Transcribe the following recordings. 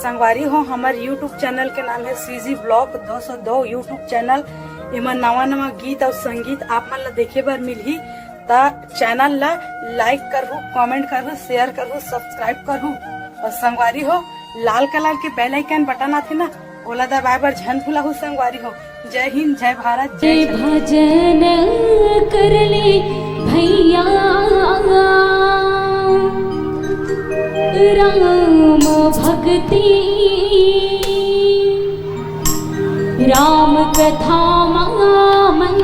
संगवारी हो हमारे यूट्यूब चैनल के नाम है सीजी ब्लॉग 202 यूट्यूब चैनल। एमा नवा नवा गीत और संगीत आप मन ला देखे बर मिलही। ता चैनल ला लाइक करहु, कमेंट करहु, शेयर करहु, सब्सक्राइब करहु। और संगवारी हो लाल कलर के बेल आइकन बटन आथे ना, ओला दबाए बर झन भूलहु संगवारी हो। जय हिंद, जय भारत, जय भजन करले भैया राम भक्ति राम कथा मन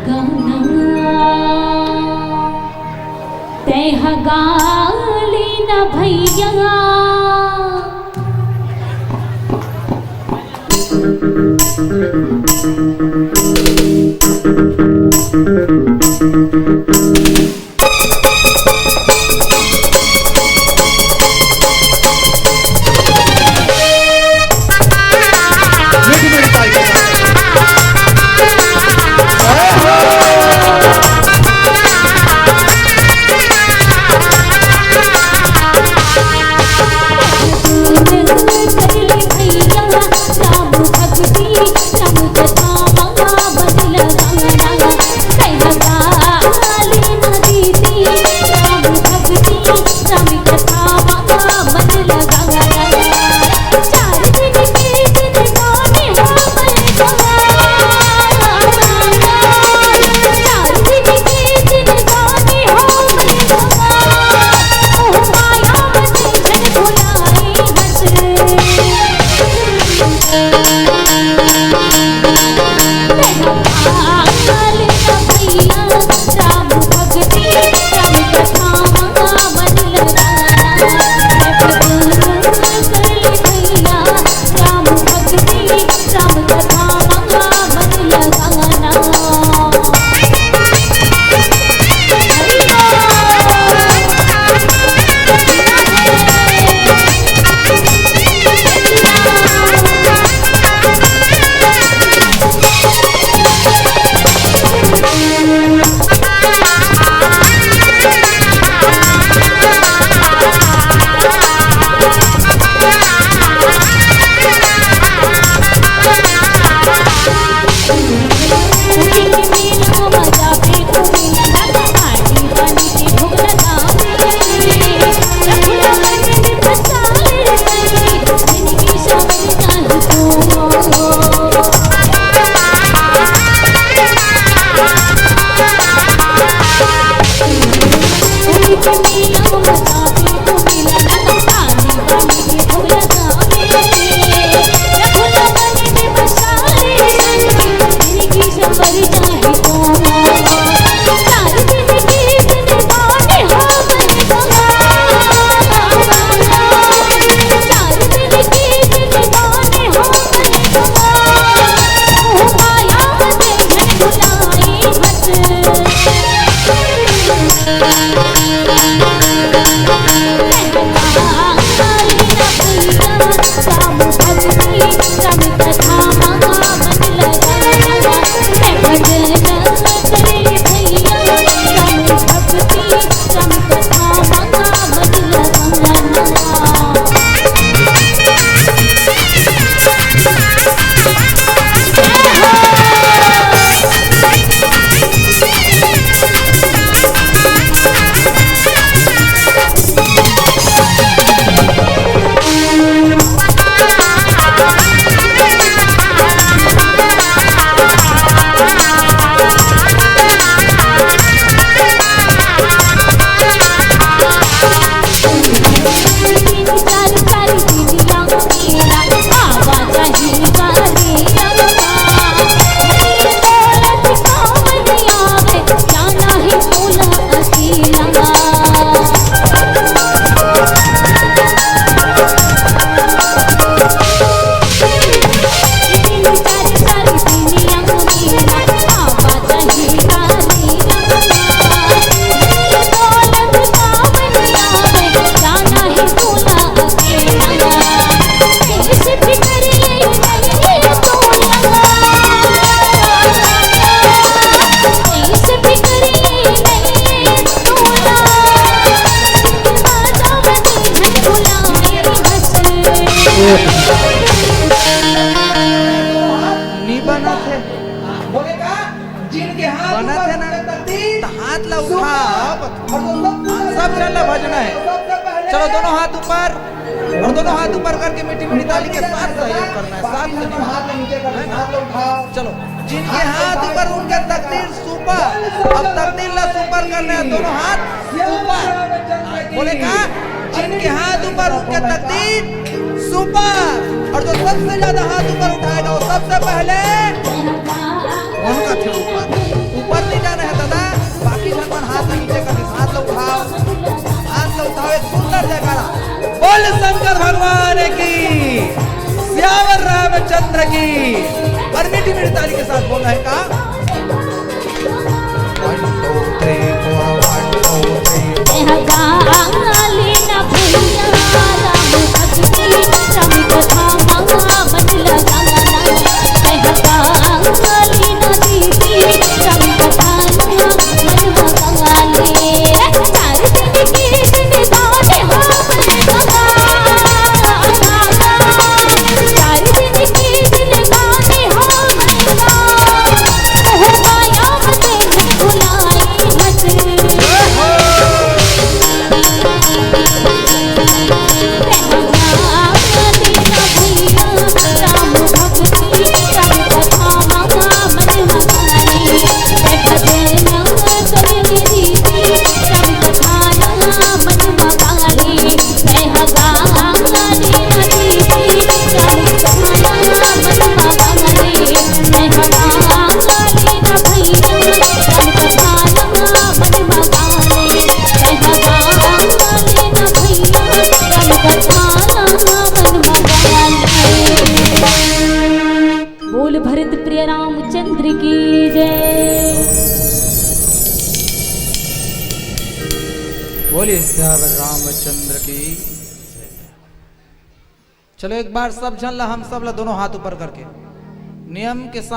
गाना तेह गाली न भैया। और दोनों हाथ ऊपर करके मीठी मीठी ताली के साथ सहयोग करना है, साथ से नहीं। हाथ नीचे कर, हाथ उठाओ। चलो, जिनके हाथ ऊपर उनके तकदीर सुपर। अब तकदीर ला सुपर करना है, दोनों हाथ ऊपर। बोले कहा, जिनके हाथ ऊपर उनके तकदीर सुपर। और जो सबसे ज्यादा हाथ ऊपर उठाएगा वो सबसे पहले उनका थे ऊपर। ऊपर नहीं जाना है दादा, बाकी भगवान हाथ नीचे कर, हाथ लो उठाओ, हाथ लो उठाओ। एक सुंदर जयकारा बोल शंकर भगवान की, श्यावर रामचंद्र की। और मीठी मीठी ताली के साथ बोल रहे का 1 2 3 4 1 2 3 गाली न भैया राम भक्ति राम कथा मन लगाना। गाली न दीदी राम कथा मन लगाले। चार दिन के दिन गाने हमने लगा, चार दिन के दिन गाने हमने लगा। ओह माया मत भुलाए मत। बोल भरत प्रिय रामचंद्र की जय। बोलिए श्यावर रामचंद्र की। चलो एक बार सब जन ला, हम सब ला दोनों हाथ ऊपर करके नियम के साथ